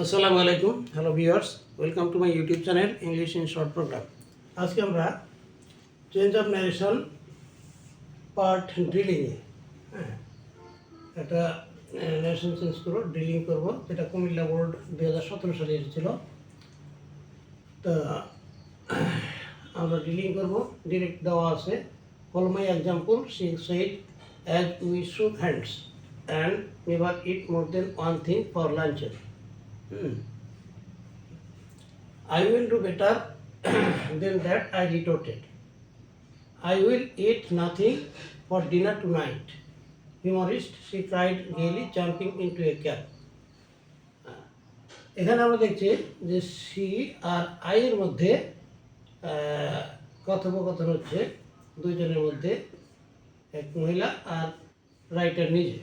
আসসালামু আলাইকুম, hello viewers, welcome to my YouTube channel English in short programme. আজকে আমরা চেঞ্জ অফ ন্যারেশন পার্ট ড্রিলিংয়ে একটা ন্যারেশন চেঞ্জ করবো, ড্রিলিং করবো, যেটা কুমিল্লা বোর্ড 2017 সালে এসেছিল। তা আমরা ড্রিলিং করবো, ডিরেক্ট দেওয়া আছে। Follow my example, she said as we shook hands and never eat more than one thing for লাঞ্চের। I will do better than that, I retorted. I will eat nothing for dinner tonight. Humorist, she cried gaily, jumping into a cab. এখানে আমরা দেখছি যে C R I এর মধ্যে কথোপকথন হচ্ছে দুইজনের মধ্যে, এক মহিলা আর রাইটার নিজে।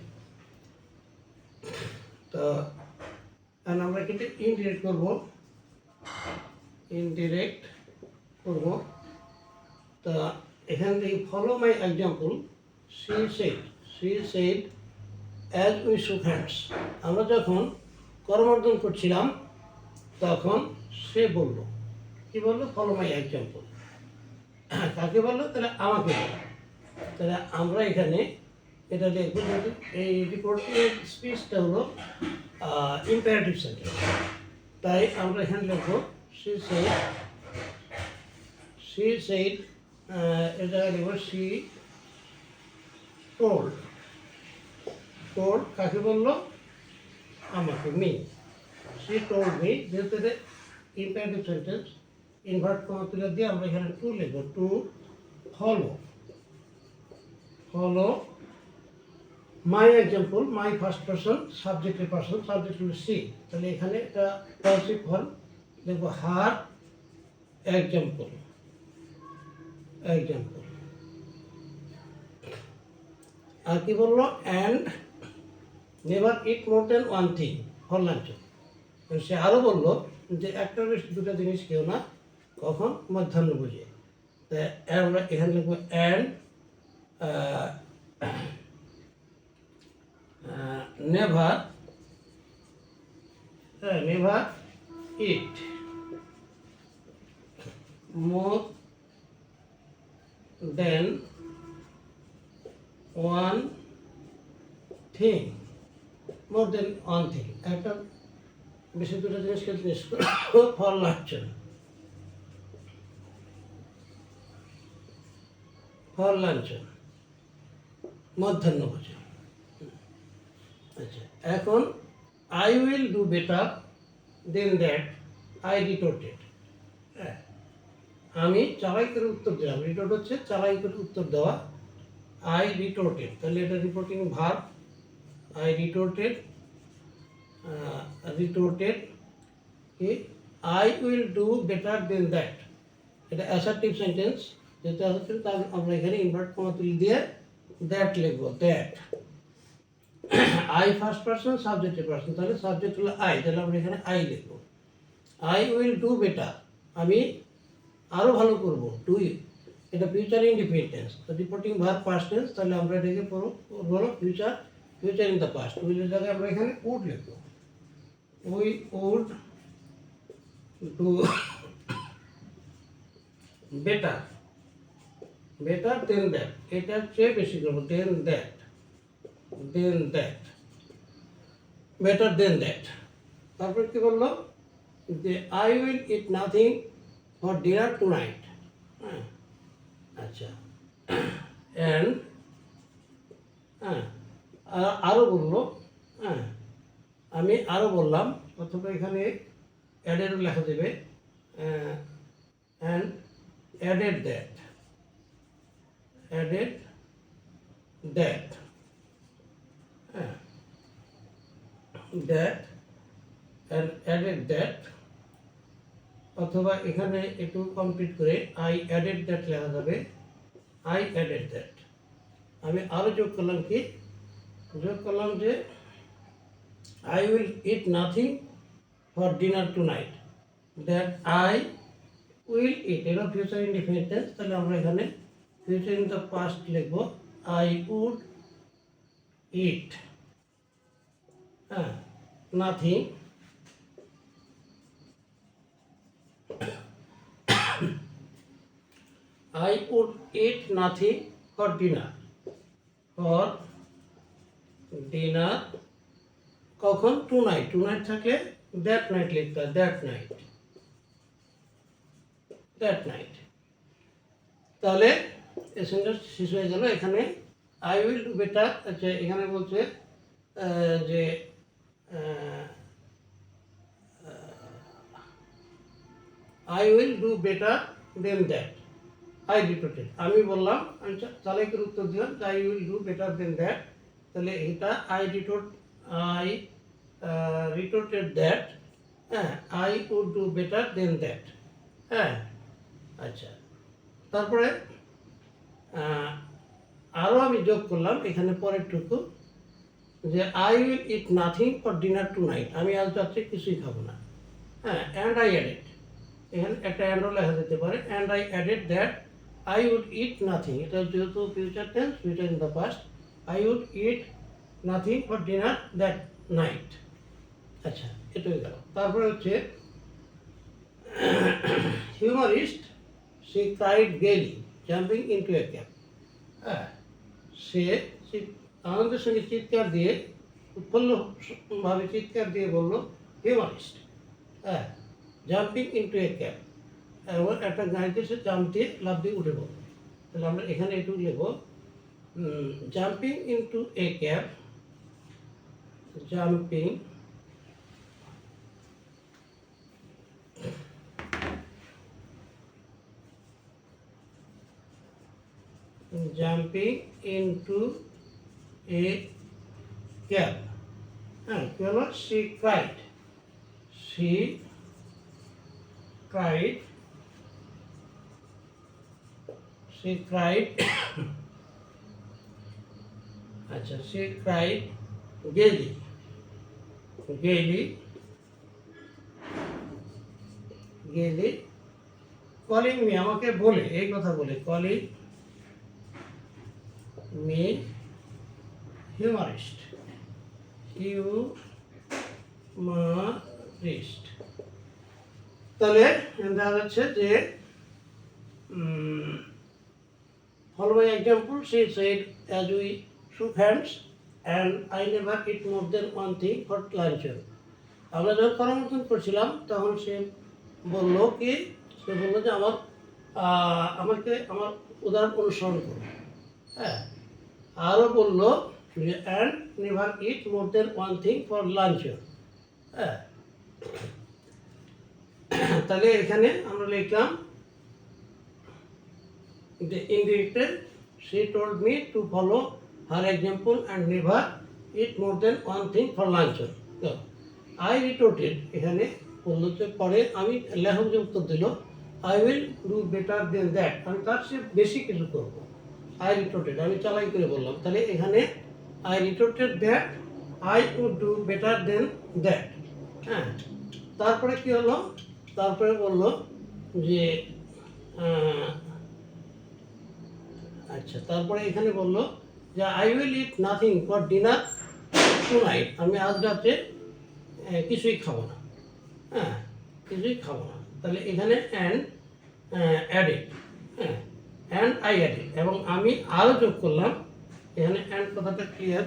তো আমরা কিন্তু ইনডিরেক্ট করব। তা এখান থেকে follow my example, she said as we shook hands. আমরা যখন করমর্দন করছিলাম তখন সে বলল, কি বললো? Follow my example. কাকে বললো? তাহলে আমাকে বললো। তাহলে আমরা এখানে এটা দেখবো, যেহেতু এই রিপোর্টের স্পিচটা হলো ইম্পারেটিভ সেন্টেন্স, তাই আমরা এখানে লিখবো she said এটা লিখব she told কাকে বললো? আমাকে, মি। she told me, যেহেতু এটা ইম্পারেটিভ সেন্টেন্স, ইনভার্ট কমা তুলে দিয়ে আমরা এখানে টু লিখব, to follow my example, my first person, সাবজেক্টের পারসন, সাবজেক্ট হলো সি। তাহলে এখানে এটা পজিটিভ ফল দেখবো, হার এক্সাম্পল। আর কি বললো? And never eat more than one thing for lunch. সে আরও বললো যে একটার বেশি দুটো জিনিস কেউ না, কখন? মধ্যাহ্ন বুঝে। তাই আমরা এখানে লিখবো and never it more than one thing, একটা বেশি দুটো জিনিসকে জিনিস ফল লাগছে মধ্যাহ্ন ভোজন। আচ্ছা, এখন I will do better than that, I retorted. আমি চালাই করে উত্তর দিলাম। রিটোর্ট হচ্ছে চালাই করে উত্তর দেওয়া। আই রিটোর্টেড, তাহলে এটা রিপোর্টিং ভার্ব। আই রিটোর্টেড কি? I will do better than that, এটা অ্যাসার্টিভ সেন্টেন্স। যেটা হচ্ছে তার আমরা এখানে ইনভার্ট কমা তুলে দিয়ে দ্যাট লিখবো, দ্যাট। আই ফার্স্ট পারসন, সাবজেক্টের পারসন, তাহলে সাবজেক্ট হলো আই, তাহলে আমরা এখানে আই লিখবো। আই উইল ডু বেটার, আমি আরও ভালো করবো। ডু, এটা future independence, reporting verb past tense, তাহলে আমরা এটাকে বলো ফিউচার ইন দ্য পাস্ট। উইলের জায়গায় আমরা এখানে উড লিখবো। We would do better than that, এটার চেয়ে বেশি করবো, than that, better than that. তারপর কি বললো? যে I will eat nothing for dinner tonight. আচ্ছা, অ্যান্ড আরও বললো, আমি আরও বললাম, অথবা এখানে অ্যাডেরও লেখা দেবে, অ্যান্ড অ্যাডেড দ্যাট, অথবা এখানে একটু কমপ্লিট করে আই অ্যাডেড দ্যাট লেখা যাবে, আই অ্যাডেড দ্যাট। আমি আরও যোগ করলাম যে I will eat nothing for dinner tonight, that I will eat, এটা ফিউচার ইনডিফিনিট, তাহলে আমরা এখানে ফিউচার ইন দ্য পাস্ট লিখবো, I would eat nothing I would eat nothing for dinner. For dinner কখন টুনাইট টুনাইট থাকলে that night লিখতে হয় that night তাহলে এই সেন্টেন্স শেষ হয়ে গেল এখানে আই উইল ডু বেটার আচ্ছা এখানে বলছে যে I will do better than that I retorted আমি বললাম আমি চালাকের উত্তর দিলাম I will do better than that তাহলে এটা আই রিটোটেড দ্যাট হ্যাঁ I would do better than that হ্যাঁ আচ্ছা তারপরে আরও আমি যোগ করলাম এখানে পরেরটুকু যে I will eat nothing for dinner tonight আমি আজ রাত্রে কিছুই খাবো না হ্যাঁ অ্যান্ড আই অ্যাডেড এখানে একটা অ্যান্ডও লেখা যেতে পারে and I added that I would eat nothing এটা যেহেতু future tense future in the past I would eat nothing for dinner that night আচ্ছা এটাই গেল তারপরে হচ্ছে humorist she cried golly jumping into a cap হ্যাঁ সে আনন্দের সঙ্গে চিৎকার দিয়ে উৎফুল্লভাবে চিৎকার দিয়ে বললো হিউমারিস্ট হ্যাঁ জাম্পিং ইনটু এ ক্যাপ এবং একটা গাড়িতে সে জাম্প দিয়ে লাফ দিয়ে উঠে পড়লো তাহলে আমরা এখানে একটু লিখব jumping into a cap jumping into a cab হ্যাঁ কি হলো she cried আচ্ছা she cried gaily calling me আমাকে বলে এই কথা বলে calling me humorist তাহলে দেখা যাচ্ছে যে follow by example she said as we shook hands and I never eat more than one thing for lunch আমরা যখন পরামর্শন করছিলাম তখন সে বললো যে আমাকে আমার উদাহরণ অনুসরণ করো হ্যাঁ আরও বললো যে and never eat more than one thing for lunch হ্যাঁ তাহলে এখানে আমরা লিখলাম যে indirect she told me to follow her example and never eat more than one thing for lunch I retorted এখানে বললো যে পরে আমি লেখক যে উত্তর দিল I will do better than that আমি তার চেয়ে বেশি কিছু করবো আই রিটোটেড আমি চালাই করে বললাম তাহলে এখানে I retorted that I would do better than that হ্যাঁ তারপরে কি হলো তারপরে বললো যে আচ্ছা তারপরে এখানে বললো যে I will eat nothing for dinner tonight আমি আজ রাতে কিছুই খাবো না হ্যাঁ কিছুই খাবো না তাহলে এখানে অ্যান্ড অ্যাডেড হ্যাঁ অ্যান্ড আই অ্যাডেড এবং আমি আরও যোগ করলাম এখানে অ্যান্ড কথাটা ক্লিয়ার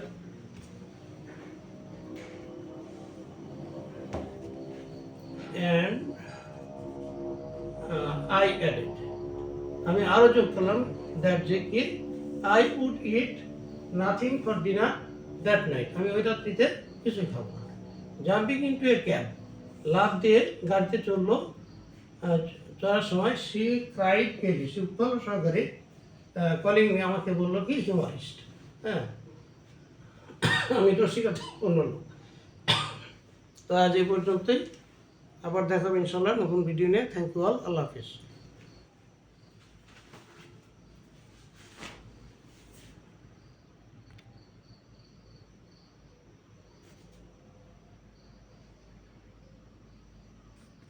অ্যান্ড আই অ্যাডেড আমি আরও যোগ করলাম দ্যাট যে কি I would eat nothing for dinner that night আমি ওই রাত্রিতে কিছুই খাবো না জাম্পিং ইনটু এ ক্যাব লাফ দিয়ে গাড়িতে চললো চলার সময় সি ক্রাইড কেলি সে উত্তর সহকারে কলিং মি আমাকে বললো কি হিউমারিস্ট হ্যাঁ আমি রসিকতা অন্য লোক তো আজ এই পর্যন্তই আবার দেখাবো ইনশাল্লাহ নতুন ভিডিও নিয়ে থ্যাংক ইউ অল আল্লাহ হাফিজ